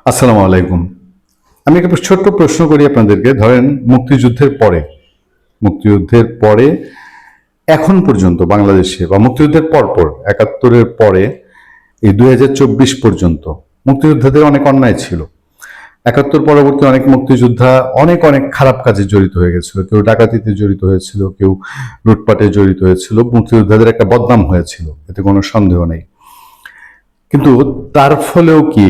আসসালামু আলাইকুম। আমি একটা ছোট্ট প্রশ্ন করি আপনাদেরকে। ধরেন মুক্তিযুদ্ধের পরে এখন পর্যন্ত বাংলাদেশে বা মুক্তিযুদ্ধের পরপর ৭১-এর পরে এই ২০২৪ পর্যন্ত মুক্তিযোদ্ধাদের অনেক অন্যায় ছিল। ৭১ পরবর্তী অনেক মুক্তিযোদ্ধা অনেক অনেক খারাপ কাজে জড়িত হয়ে গেছিল। কেউ ডাকাতিতে জড়িত হয়েছিল, কেউ লুটপাটে জড়িত হয়েছিল। মুক্তিযোদ্ধাদের একটা বদনাম হয়েছিল, এতে কোনো সন্দেহ নেই। কিন্তু তার ফলেও কি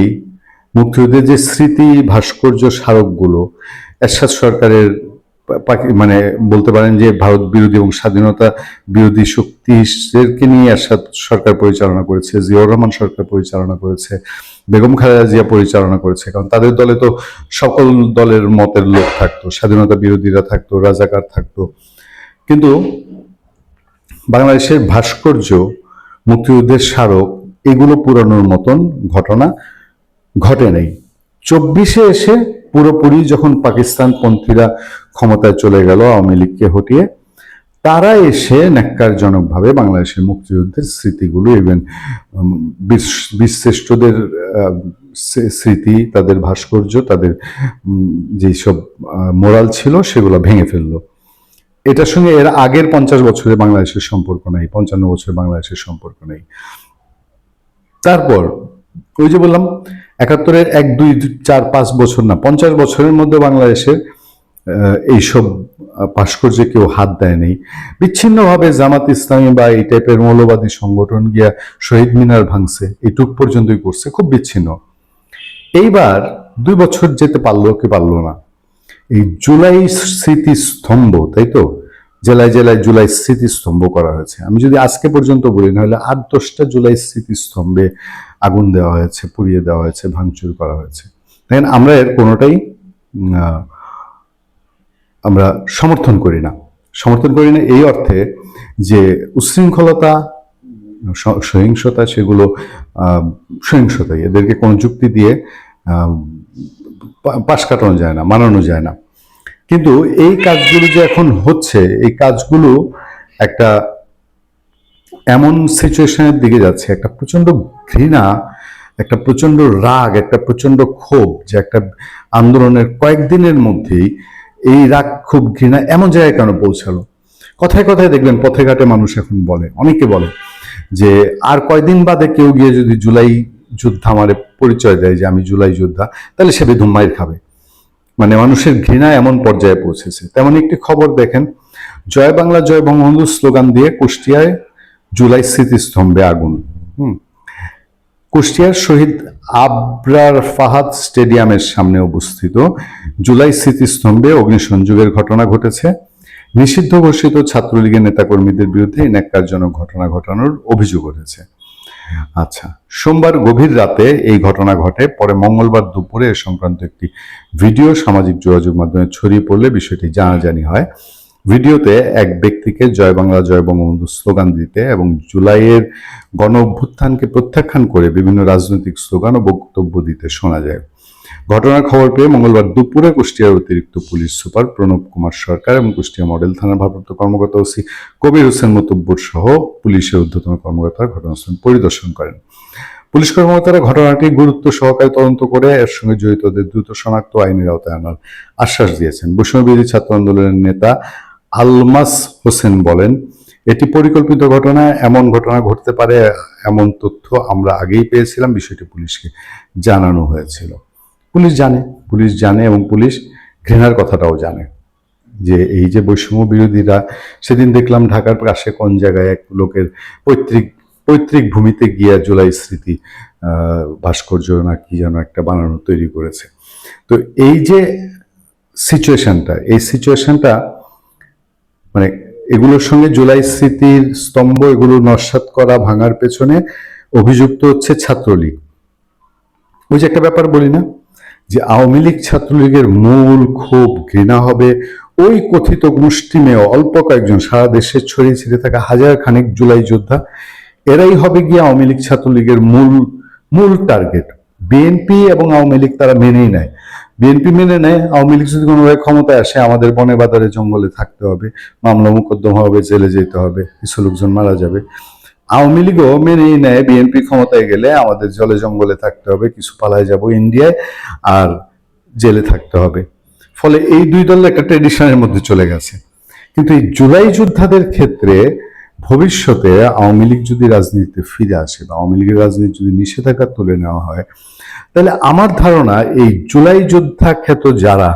মুক্তিযুদ্ধের যে স্মৃতি ভাস্কর্য স্মারকগুলো এরশাদ সরকারের মানে বলতে পারেন যে ভারত বিরোধী এবং স্বাধীনতা বিরোধী শক্তিদেরকে নিয়ে এরশাদ সরকার পরিচালনা করেছে, জিয়াউর রহমান সরকার পরিচালনা করেছে, বেগম খালেদা জিয়া পরিচালনা করেছে। কারণ তাদের দলে তো সকল দলের মতের লোক থাকতো, স্বাধীনতা বিরোধীরা থাকতো, রাজাকার থাকতো। কিন্তু বাংলাদেশের ভাস্কর্য, মুক্তিযুদ্ধের স্মারক, এগুলো পুরানোর মতন ঘটনা ঘটে নাই। ২৪-এ এসে পুরোপুরি যখন পাকিস্তানপন্থীরা ক্ষমতায় চলে গেল আওয়ামী লীগকে হটিয়ে, তারা এসে ন্যাক্কারজনকভাবে বাংলাদেশের মুক্তিযুদ্ধের স্মৃতিগুলো, ইভেন বীরশ্রেষ্ঠদের স্মৃতি, তাদের ভাস্কর্য, তাদের যেসব মোরাল ছিল সেগুলো ভেঙে ফেললো। এটার সঙ্গে এর আগের ৫০ বছরে বাংলাদেশের সম্পর্ক নেই, ৫৫ বছরে বাংলাদেশের সম্পর্ক নেই। তারপর ওই যে বললাম ৭১-এর ১, ২, ৪, ৫ বছর না, ৫০ বছরের মধ্যে বাংলাদেশের এইসব ভাস্কর্যে কেউ হাত দেয় নেই। বিচ্ছিন্নভাবে জামাত ইসলামী বা এই টাইপের মৌলবাদী সংগঠন গিয়া শহীদ মিনার ভাঙছে, এইটুক পর্যন্তই করছে, খুব বিচ্ছিন্ন। এইবার ২ বছর যেতে পারলো কি পারলো না, এই জুলাই স্মৃতিস্তম্ভ, তাই তো, জেলায় জেলায় জুলাই স্মৃতিস্তম্ভ করা হয়েছে। আমি যদি আজকে পর্যন্ত বলি, নাহলে ৮-১০টা জুলাই স্মৃতিস্তম্ভে আগুন দেওয়া হয়েছে, পুড়িয়ে দেওয়া হয়েছে, ভাঙচুর করা হয়েছে। দেখেন, আমরা এর কোনোটাই আমরা সমর্থন করি না। সমর্থন করি না এই অর্থে যে উচ্ছৃঙ্খলতা, সহিংসতা, সেগুলো সহিংসতাই, এদেরকে কোনো যুক্তি দিয়ে পাশ কাটানো যায় না, মানানো যায় না। কিন্তু এই কাজগুলো যে এখন হচ্ছে, এই কাজগুলো একটা এমন সিচুয়েশনের দিকে যাচ্ছে, একটা প্রচন্ড ঘৃণা, একটা প্রচন্ড রাগ, একটা প্রচন্ড ক্ষোভ, যে একটা আন্দোলনের কয়েকদিনের মধ্যেই এই রাগ, ক্ষোভ, ঘৃণা এমন জায়গায় কেন পৌঁছালো। কথায় কথায় দেখবেন পথে ঘাটে মানুষ এখন বলে, অনেকে বলে যে আর কয়দিন বাদে কেউ গিয়ে যদি জুলাই যোদ্ধা আমারে পরিচয় দেয় যে আমি জুলাই যোদ্ধা, তাহলে সে বেদম মাইর খাবে। মানে মানুষের ঘৃণা এমন পর্যায়ে পৌঁছেছে। তেমন একটি খবর দেখেন, জয় বাংলা জয় বঙ্গবন্ধু স্লোগান দিয়ে কুষ্টিয়ায় জুলাই স্মৃতিস্তম্ভে আগুন। কুষ্টিয়ার শহীদ আবরার ফাহাদ স্টেডিয়ামের সামনে অবস্থিত জুলাই স্মৃতিস্তম্ভে অগ্নিসংযোগের ঘটনা ঘটেছে। নিষিদ্ধ ঘোষিত ছাত্রলীগের নেতাকর্মীদের বিরুদ্ধে এই ন্যাক্কারজনক ঘটনা ঘটানোর অভিযোগ উঠেছে। আচ্ছা, সোমবার গভীর রাতে এই ঘটনা ঘটে। পরে মঙ্গলবার দুপুরে এ সংক্রান্ত একটি ভিডিও সামাজিক যোগাযোগ মাধ্যমে ছড়িয়ে পড়লে বিষয়টি জানাজানি হয়। ভিডিওতে এক ব্যক্তিকে জয় বাংলা জয় বঙ্গবন্ধু স্লোগান দিতে এবং জুলাইয়ের গণ অভ্যুত্থানকে প্রত্যাখ্যান করে বিভিন্ন রাজনৈতিক স্লোগান ও বক্তব্য দিতে শোনা যায়। ঘটনার খবর পেয়ে মঙ্গলবার দুপুরে কুষ্টিয়ার অতিরিক্ত পুলিশ সুপার প্রণব কুমার সরকার এবং কুষ্টিয়া মডেল থানার ভারপ্রাপ্ত কর্মকর্তা ওসি কবির হোসেন মুতব্বর সহ পুলিশের ঊর্ধ্বতন কর্মকর্তারা ঘটনাস্থল পরিদর্শন করেন। পুলিশ কর্মকর্তারা ঘটনাটি গুরুত্ব সহকারে তদন্ত করে এর সঙ্গে জড়িতদের দ্রুত শনাক্ত আইনের আওতায় আনার আশ্বাস দিয়েছেন। বৈষম্যবিরোধী ছাত্র আন্দোলনের নেতা আলমাস হোসেন বলেন, এটি পরিকল্পিত ঘটনা, এমন ঘটনা ঘটতে পারে এমন তথ্য আমরা আগেই পেয়েছিলাম, বিষয়টি পুলিশকে জানানো হয়েছিল। পুলিশ জানে এবং পুলিশ ঘৃণার কথাটাও জানে যে এই যে বৈষম্য বিরোধীরা, সেদিন দেখলাম ঢাকার পাশে কোন জায়গায় এক লোকের পৈতৃক ভূমিতে গিয়া জুলাই স্মৃতি ভাস্কর্য না কি যেন একটা বানানো তৈরি করেছে। তো এই যে সিচুয়েশনটা মানে এগুলোর সঙ্গে জুলাই স্মৃতির স্তম্ভ, এগুলো নস্যাৎ করা, ভাঙার পেছনে অভিযুক্ত হচ্ছে ছাত্রলীগ। ওই যে একটা ব্যাপার বলি না, যে আওয়ামী লীগ ছাত্রলীগের মূল ক্ষোভ, ঘৃণা হবে ওই কথিত মুষ্টিমেয় অল্প কয়েকজন, সারা দেশে ছড়িয়ে ছিটিয়ে থাকা হাজার খানিক জুলাই যোদ্ধা, এরাই হবে গিয়ে আওয়ামী লীগ ছাত্রলীগের মূল টার্গেট। বিএনপি এবং আওয়ামী লীগ তারা মেনেই নেয়। বিএনপি মেনে নেয় আওয়ামী লীগ যদি কোনোভাবে ক্ষমতায় আসে আমাদের বনে বাজারে জঙ্গলে থাকতে হবে, মামলা মোকদ্দমা হবে, জেলে যেতে হবে, কিছু লোকজন মারা যাবে। আওয়ামী লীগও মেনেই নেয় বিএনপি ক্ষমতায় গেলে আমাদের জলে জঙ্গলে থাকতে হবে, কিছু পালায় যাব ইন্ডিয়ায়, আর জেলে থাকতে হবে। ফলে এই দুই দল একটা ট্রেডিশনের মধ্যে চলে গেছে। কিন্তু এই জুলাই যোদ্ধাদের ক্ষেত্রে ভবিষ্যতে আওয়ামী লীগ যদি রাজনীতিতে ফিরে আসে বা আওয়ামী লীগের রাজনীতি যদি নিষেধাজ্ঞা তুলে নেওয়া হয়, তাহলে আমার ধারণা এই জুলাই যোদ্ধা খ্যাত যারা,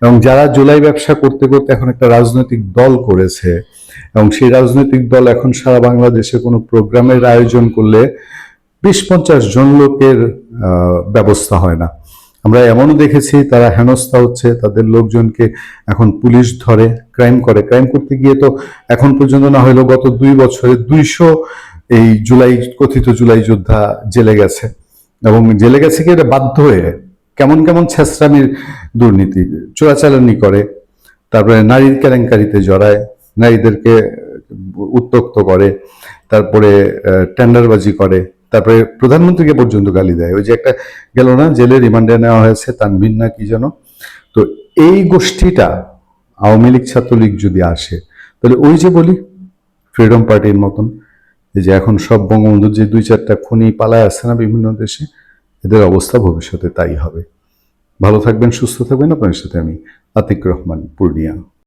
এবং যারা জুলাই ব্যবসা করতে করতে এখন একটা রাজনৈতিক দল করেছে, এবং সেই রাজনৈতিক দল এখন সারা বাংলাদেশে কোনো প্রোগ্রামের আয়োজন করলে 20-50 জন লোকের ব্যবস্থা হয় না। আমরা এমনও দেখেছি তারা হেনস্থা হচ্ছে, তাদের লোকজনকে এখন পুলিশ ধরে, ক্রাইম করতে গিয়ে তো এখন পর্যন্ত না হলেও গত 2 বছরে 200 এই কথিত জুলাই যোদ্ধা জেলে গেছে। এবং জেলে গেছে কি এটা বাধ্য হয়ে, কেমন কেমন ছেঁচড়ামির দুর্নীতি, চোরাচালানি করে, তারপরে নারীর কেলেঙ্কারিতে জড়ায়, নারীদেরকে উত্ত্যক্ত করে, তারপরে টেন্ডারবাজি করে, তারপরে প্রধানমন্ত্রীকে পর্যন্ত গালি দেয়। ওই যে একটা গেল না, জেলে রিমান্ডে নেওয়া হয়েছে তানভীর না কি যেন। তো এই গোষ্ঠীটা আওয়ামী লীগ ছাত্রলীগ যদি আসে, তাহলে ওই যে বলি ফ্রিডম পার্টির মতন, এই যে এখন সব বঙ্গবন্ধুর যে 2-4টা খুনি পালায় আসছে না বিভিন্ন দেশে, এদের অবস্থা ভবিষ্যতে তাই হবে। ভালো থাকবেন, সুস্থ থাকবেন। আপনার সাথে আমি আতিক রহমান, পূর্ণিয়া।